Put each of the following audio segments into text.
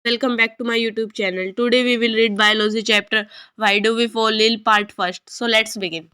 Welcome back to my YouTube channel. Today we will read biology chapter Why Do We Fall Ill part first. So let's begin.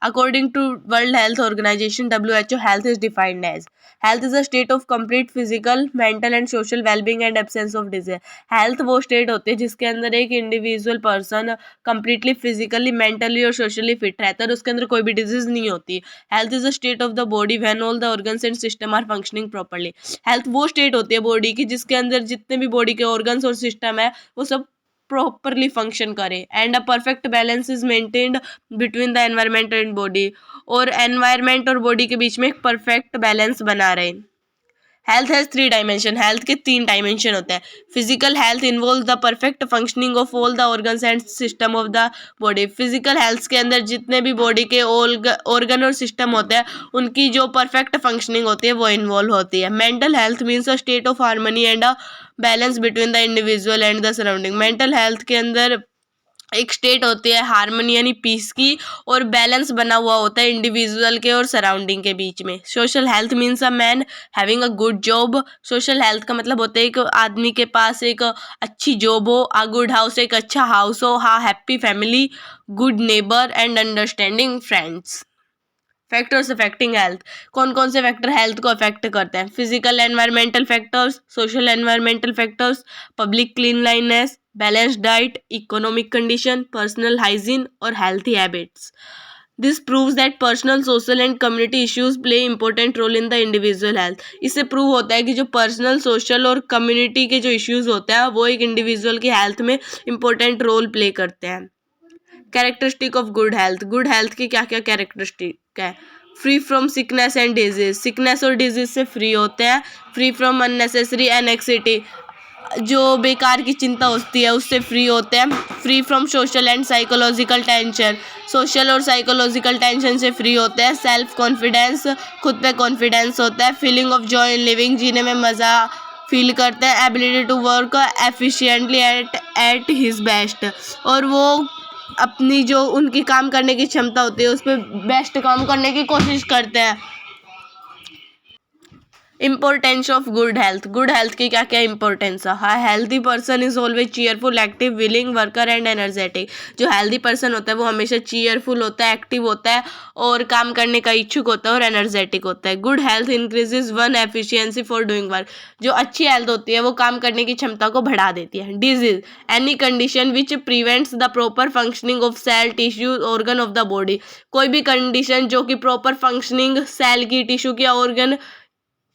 According to World Health Organization WHO, health is defined as health is a state of complete physical, mental and social well-being and absence of disease. Health वो state होती है जिसके अंदर एक individual person completely physically mentally और socially fit रहता है और उसके अंदर कोई भी डिजीज नहीं होती. Health is a state of the body when all the organs and system are functioning properly. Health वो स्टेट होती है बॉडी की जिसके अंदर जितने भी बॉडी के ऑर्गन्स और सिस्टम है वो सब प्रॉपरली फंक्शन करे and a perfect balance is maintained between the environment and body. और एनवायरनमेंट और बॉडी के बीच में एक परफेक्ट बैलेंस बना रहे. Health has 3 dimension. हेल्थ के 3 डायमेंशन होते हैं. Physical health involve the perfect functioning of all the organs and system of the body. Physical health के अंदर जितने भी बॉडी के ऑर्गन और सिस्टम होते हैं उनकी जो परफेक्ट फंक्शनिंग होती है वो इन्वॉल्व होती है. Mental health means a state of harmony and a balance between the individual and the surrounding. Mental health के अंदर एक स्टेट होती है हार्मनी यानी पीस की और बैलेंस बना हुआ होता है इंडिविजुअल के और सराउंडिंग के बीच में. Social health means a man having a good job. Social health का मतलब होता है एक आदमी के पास एक अच्छी जॉब हो, अ गुड हाउस एक अच्छा हाउस हो, हा happy family, good neighbour and understanding friends. Factors affecting health. कौन कौन से फैक्टर हेल्थ को अफेक्ट करते हैं? Physical environmental factors, social environmental factors, public cleanliness, balance diet, economic condition, personal hygiene और healthy habits. This proves that personal social and community issues play important role in the individual health. इससे prove होता है कि जो personal social और community के जो issues होते हैं वो एक इंडिविजुअल की हेल्थ में इंपॉर्टेंट रोल प्ले करते हैं. Characteristic of good health. Good health की क्या क्या कैरेक्टरिस्टिक है? Free from sickness and disease. Sickness और डिजीज से फ्री होते हैं. फ्री फ्रॉम अननेसेसरी एनेक्सिटी, जो बेकार की चिंता होती है उससे फ्री होते हैं. Free from social and psychological tension. Social और साइकोलॉजिकल टेंशन से फ्री होते हैं. सेल्फ कॉन्फिडेंस, खुद पे कॉन्फिडेंस होता है. Feeling of joy in living, जीने में मज़ा फील करते हैं. Ability to work efficiently at his best, और वो अपनी जो उनकी काम करने की क्षमता होती है उस पर बेस्ट काम करने की कोशिश करते हैं. Importance of good health. Good health की क्या क्या इंपॉर्टेंस है? हाँ, healthy person is always cheerful, active, willing, worker and energetic. जो हेल्थी पर्सन होता है वो हमेशा चीयरफुल होता है, एक्टिव होता है और काम करने का इच्छुक होता है और एनर्जेटिक होता है. Good health increases one efficiency for doing work. जो अच्छी हेल्थ होती है वो काम करने की क्षमता को बढ़ा देती है. Disease, any condition which prevents the proper functioning of cell, tissue, organ of the body. कोई भी कंडीशन जो कि प्रॉपर फंक्शनिंग सेल की, टिश्यू की, ऑर्गन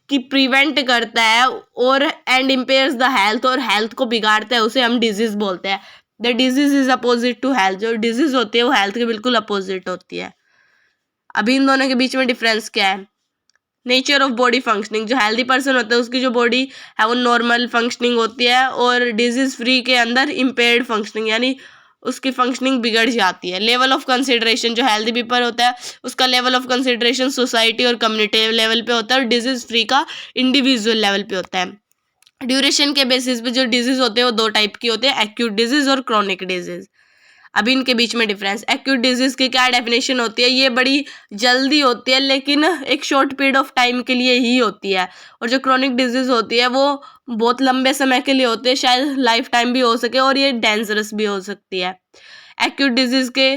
कि प्रिवेंट करता है और एंड इम्पेयर्स द हेल्थ, और हेल्थ को बिगाड़ता है, उसे हम डिजीज बोलते हैं. The disease is opposite to health. जो डिजीज होती है वो हेल्थ के बिल्कुल अपोजिट होती है. अभी इन दोनों के बीच में डिफरेंस क्या है? Nature of body functioning. जो हेल्दी पर्सन होता है उसकी जो बॉडी है वो नॉर्मल फंक्शनिंग होती है और डिजीज फ्री के अंदर इम्पेयर्ड फंक्शनिंग यानी उसकी फंक्शनिंग बिगड़ जाती है. Level of consideration. जो हेल्दी पीपल होता है उसका लेवल ऑफ कंसिडरेशन सोसाइटी और कम्युनिटी लेवल पे होता है और डिजीज फ्री का इंडिविजुअल लेवल पे होता है. ड्यूरेशन के बेसिस पे जो डिजीज होते हैं वो 2 टाइप की होते हैं, एक्यूट डिजीज और क्रॉनिक डिजीज. अभी इनके बीच में डिफरेंस. एक्यूट डिजीज की क्या डेफिनेशन होती है? ये बड़ी जल्दी होती है लेकिन एक शॉर्ट पीरियड ऑफ टाइम के लिए ही होती है. और जो क्रॉनिक डिजीज होती है वो बहुत लंबे समय के लिए होती है, शायद लाइफ टाइम भी हो सके और ये डेंजरस भी हो सकती है. एक्यूट डिजीज के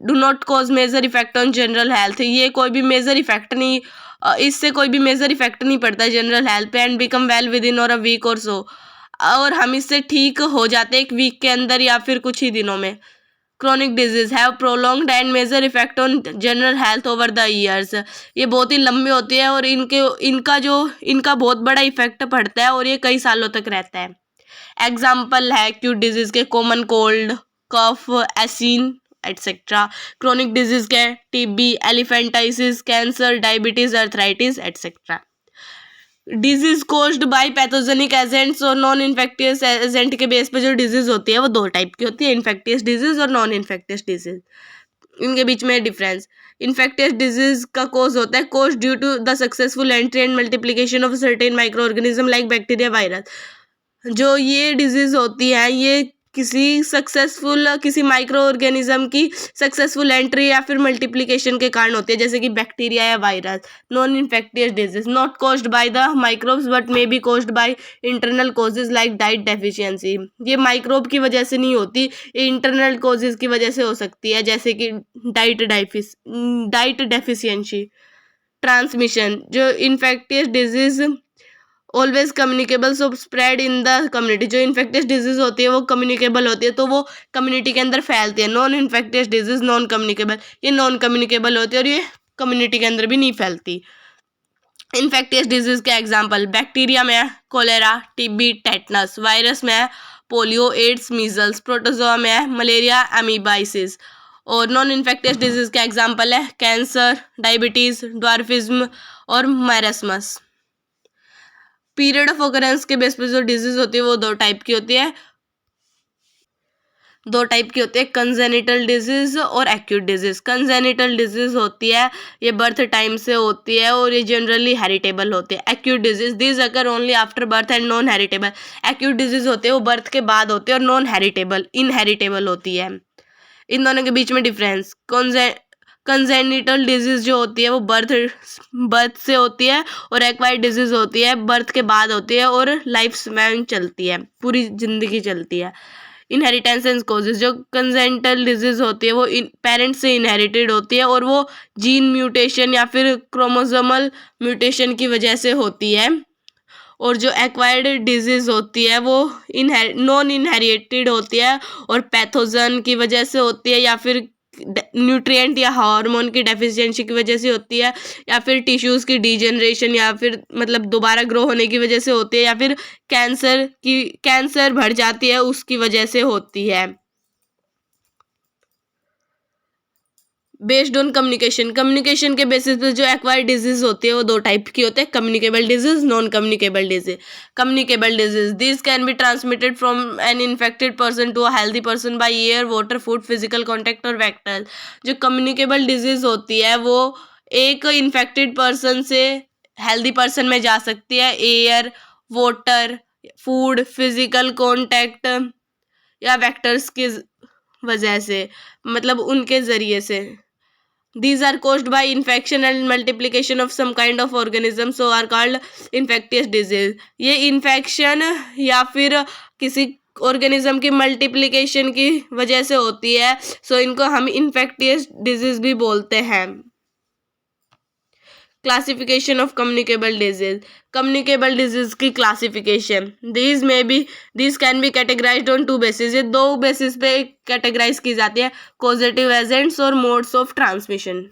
do not cause major effect on general health. ये कोई भी मेजर इफेक्ट नहीं, इससे कोई भी मेजर इफेक्ट नहीं पड़ता है जनरल हेल्थ पे. And become well with in और अ वीक और सो, और हम इससे ठीक हो जाते हैं 1 वीक के अंदर या फिर कुछ ही दिनों में. Chronic disease have prolonged and major effect on general health over the years. ये बहुत ही लंबी होती है और इनका बहुत बड़ा इफेक्ट पड़ता है और ये कई सालों तक रहता है. एग्जाम्पल है एक्यूट डिजीज के कॉमन कोल्ड, कफ, एसिन एटसेट्रा. क्रोनिक डिजीज के TB, elephantiasis, cancer, diabetes, arthritis etcetera. Disease caused by pathogenic agents और नॉन इन्फेक्टियस एजेंट के बेस पे जो डिजीज होती है वो 2 टाइप की होती है, इन्फेक्टियस डिजीज और नॉन इन्फेक्टियस डिजीज. इनके बीच में डिफरेंस. इन्फेक्टियस डिजीज का कोज होता है cause due to the successful entry and multiplication of certain microorganism like bacteria, virus. जो ये डिजीज होती है ये किसी माइक्रो ऑर्गेनिज्म की सक्सेसफुल एंट्री या फिर मल्टीप्लिकेशन के कारण होती है, जैसे कि बैक्टीरिया या virus. Non infectious disease not caused by the microbes but may be caused by internal causes like diet deficiency. ये माइक्रोब की वजह से नहीं होती, ये इंटरनल कॉजेज की वजह से हो सकती है, जैसे कि डाइट डेफिशिएंसी। ट्रांसमिशन, जो infectious disease always communicable so spread in the community. जो इन्फेक्टियस डिजीज होती है वो कम्युनिकेबल होती है, तो वो कम्युनिटी के अंदर फैलती है। Non infectious disease non communicable, ये नॉन कम्युनिकेबल होती है और ये कम्युनिटी के अंदर भी नहीं फैलती। इन्फेक्टियस डिजीज के एग्जाम्पल, बैक्टीरिया में है कोलेरा, टीबी, टेटनस। वायरस में है पोलियो, एड्स, मीजल्स। प्रोटोजोआ में है मलेरिया, अमीबाइसिस। और नॉन इन्फेक्टियस डिजीज का एग्जाम्पल है कैंसर, डायबिटीज, ड्वार्फिज्म और मैरस्मस। पीरियड ऑफ ऑकरेंस के बेस पे जो डिजीज होती है वो दो टाइप की होती है, कंजेनिटल डिजीज और एक्यूट डिजीज। कंजेनिटल डिजीज होती है, ये बर्थ टाइम से होती है और ये जनरली हेरिटेबल होती है। Acute disease these occur only after birth and non heritable. Acute disease होते हैं वो बर्थ के बाद होते हैं और नॉन हेरिटेबल इनहेरिटेबल होती है। इन दोनों के बीच में डिफरेंस, कंजेनिटल डिजीज जो होती है वो बर्थ से होती है और एक्वायर्ड डिजीज होती है बर्थ के बाद होती है और लाइफ स्पैन चलती है, पूरी जिंदगी चलती है। इनहेरिटेंस एंड कॉजेज, जो कंजेनिटल डिजीज होती है वो पेरेंट्स से इनहेरिटेड होती है और वो जीन म्यूटेशन या फिर क्रोमोसोमल म्यूटेशन की वजह से होती है। और जो एक्वायर्ड डिजीज होती है वो नॉन इनहेरिटेड होती है और पैथोजन की वजह से होती है, या फिर न्यूट्रिएंट या हार्मोन की डेफिशिएंसी की वजह से होती है, या फिर टिश्यूज़ की डीजनरेशन या फिर मतलब दोबारा ग्रो होने की वजह से होती है, या फिर कैंसर बढ़ जाती है उसकी वजह से होती है। बेस्ड ऑन कम्युनिकेशन के बेसिस पे जो एक्वायर्ड डिजीज होती है वो दो टाइप की होते हैं, communicable disease, non communicable disease. Communicable disease this can be transmitted from an infected person to a healthy person by air, water, food, physical contact और वेक्टर। जो कम्युनिकेबल डिजीज होती है वो एक इन्फेक्टेड पर्सन से हेल्दी पर्सन में जा सकती है air, water, food, physical contact या वेक्टर्स की वजह से, मतलब उनके ज़रिए से। These are caused by infection and multiplication of some kind of organism, so are called infectious disease. ये इन्फेक्शन या फिर किसी ऑर्गेनिज्म की मल्टीप्लिकेशन की वजह से होती है, सो इनको हम इन्फेक्टियस डिजीज भी बोलते हैं। क्लासिफिकेशन ऑफ कम्युनिकेबल डिजीज की classification, these can be categorised on two basis. ये दो बेसिस पे कैटेगराइज की जाती है, कॉजेटिव एजेंट्स और modes of transmission.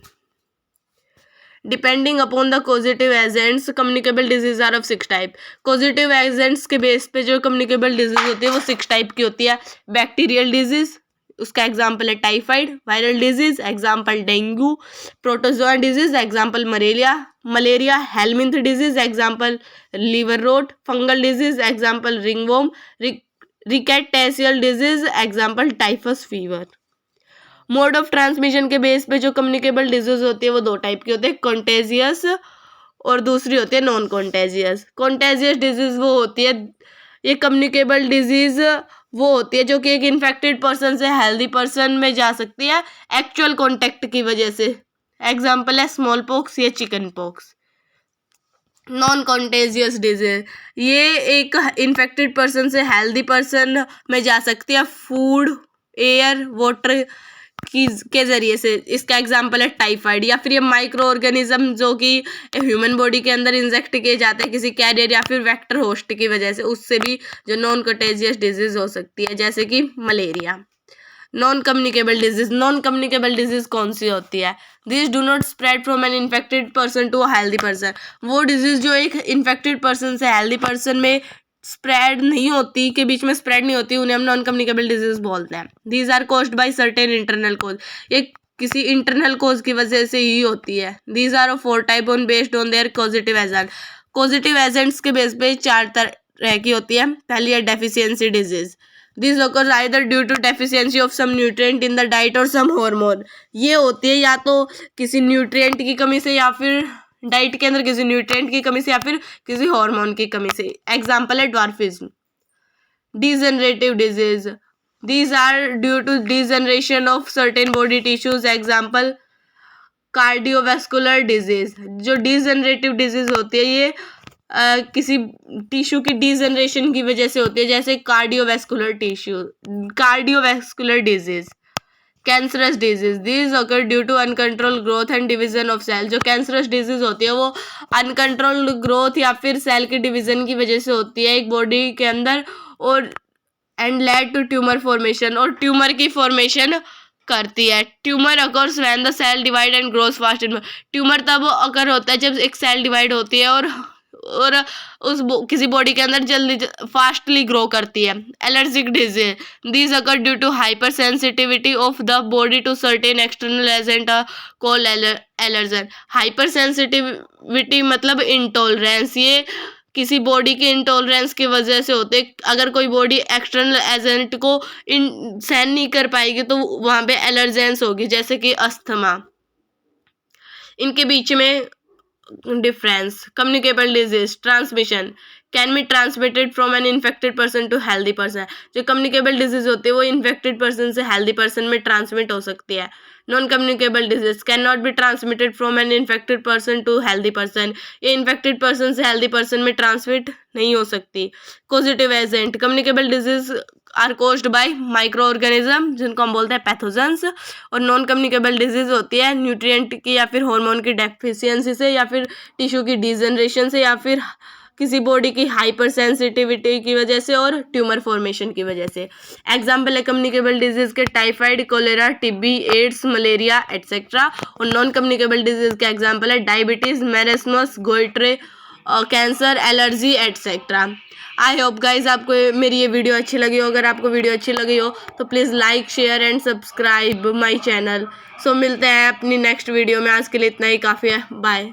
Depending upon the causative agents, communicable disease are of 6 type. Causative agents के base पे जो कम्युनिकेबल डिजीज होती है वो 6 टाइप की होती है। बैक्टीरियल डिजीज, उसका एग्जाम्पल है typhoid. Viral disease, example dengue. Protozoa disease, example malaria. Helminth disease, example liver rot. Fungal disease, example ringworm. Rickettsial disease, example typhus fever. Mode of transmission के base पे जो communicable disease होती है वो दो type की होती है, कॉन्टेजियस और दूसरी होती है नॉन कॉन्टेजियस। कॉन्टेजियस डिजीज वो होती है, ये कम्युनिकेबल डिजीज वो होती है जो कि एक इन्फेक्टेड पर्सन से हेल्दी पर्सन में जा सकती है एक्चुअल कॉन्टेक्ट की वजह से। एग्जाम्पल है स्मॉल पॉक्स या chicken pox. Non contagious disease, ये एक इन्फेक्टेड पर्सन से हेल्दी पर्सन में जा सकती है फूड, एयर, वाटर के जरिए से। इसका एग्जाम्पल है टाइफाइड। या फिर ये माइक्रो ऑर्गेनिज्म जो कि ह्यूमन बॉडी के अंदर इंजेक्ट किए जाते हैं किसी कैरियर या फिर वेक्टर होस्ट की वजह से, उससे भी जो नॉन कंटेजियस डिजीज हो सकती है, जैसे कि मलेरिया। नॉन कम्युनिकेबल डिजीज कौन सी होती है? This do not spread from an infected person to a healthy person. वो डिजीज जो एक इन्फेक्टेड पर्सन से हेल्दी पर्सन में स्प्रेड नहीं होती, के बीच में स्प्रेड नहीं होती, उन्हें हम नॉन कम्युनिकेबल डिजीज बोलते हैं। These are caused by certain internal cause, ये किसी इंटरनल कोज की वजह से ही होती है। These are 4 type on based on their positive agent. Positive agents के बेस पे 4 तरह की होती है। पहली है deficiency disease. This occurs either due to deficiency of some nutrient in the diet और सम हार्मोन। ये होती है या तो किसी न्यूट्रिएंट की कमी से, या फिर डाइट के अंदर किसी न्यूट्रिएंट की कमी से, या फिर किसी हार्मोन की कमी से। एग्जाम्पल है dwarfism. Degenerative disease, These are due to degeneration of certain body tissues. Example, cardiovascular disease. जो डिजेनरेटिव डिजीज होती है ये किसी टिश्यू की डिजेनरेशन की वजह से होती है, जैसे cardiovascular disease. Cancerous disease, this occur due to uncontrol growth and division of cell. जो कैंसरस डिजीज होती है वो अनकंट्रोल ग्रोथ या फिर सेल के डिवीजन की वजह से होती है एक बॉडी के अंदर, और and led to tumour formation, और ट्यूमर की फॉर्मेशन करती है। Tumour occurs when the cell divide and grows fast. Tumour तब अकर होता है जब एक सेल डिवाइड होती है और किसी बॉडी के अंदर जल्दी फास्टली ग्रो करती है। Allergic disease, this occur due to hyper sensitivity of the body to certain external agent called allergen. Hyper sensitivity मतलब इंटॉलरेंस, ये किसी बॉडी के इंटॉलरेंस की वजह से होते। अगर कोई बॉडी एक्सटर्नल एजेंट को सहन नहीं कर पाएगी तो वहाँ पे एलर्जेंस होगी, जैसे कि अस्थमा। इनके बीच में difference, communicable disease transmission can be transmitted from an infected person to healthy person. जो कम्युनिकेबल डिजीज होती है वो इन्फेक्टेड पर्सन से हेल्दी पर्सन में ट्रांसमिट हो सकती है। Non communicable disease can not be transmitted from an infected person to healthy person. ये इन्फेक्टेड पर्सन से हेल्दी पर्सन में ट्रांसमिट नहीं हो सकती। Positive agent, communicable disease are caused by micro organism जिनको हम बोलते हैं पैथोजेंस, और नॉन कम्युनिकेबल डिजीज होती है न्यूट्रिएंट की या फिर हार्मोन की डेफिशिएंसी से या फिर टिश्यू की डिजेनरेशन से या फिर किसी बॉडी की हाइपर सेंसिटिविटी की वजह से और ट्यूमर फॉर्मेशन की वजह से। एग्जाम्पल है कम्युनिकेबल डिजीज के typhoid, cholera, TB, AIDS, malaria etcetera. और नॉन कम्युनिकेबल डिजीज के एग्जाम्पल है diabetes, marasmus, goitre, cancer, allergy etcetera. I hope guys आपको मेरी ये वीडियो अच्छी लगी हो। अगर आपको वीडियो अच्छी लगी हो तो please like, share and subscribe my channel. So मिलते हैं अपनी नेक्स्ट वीडियो में। आज के लिए इतना ही काफ़ी है। बाय।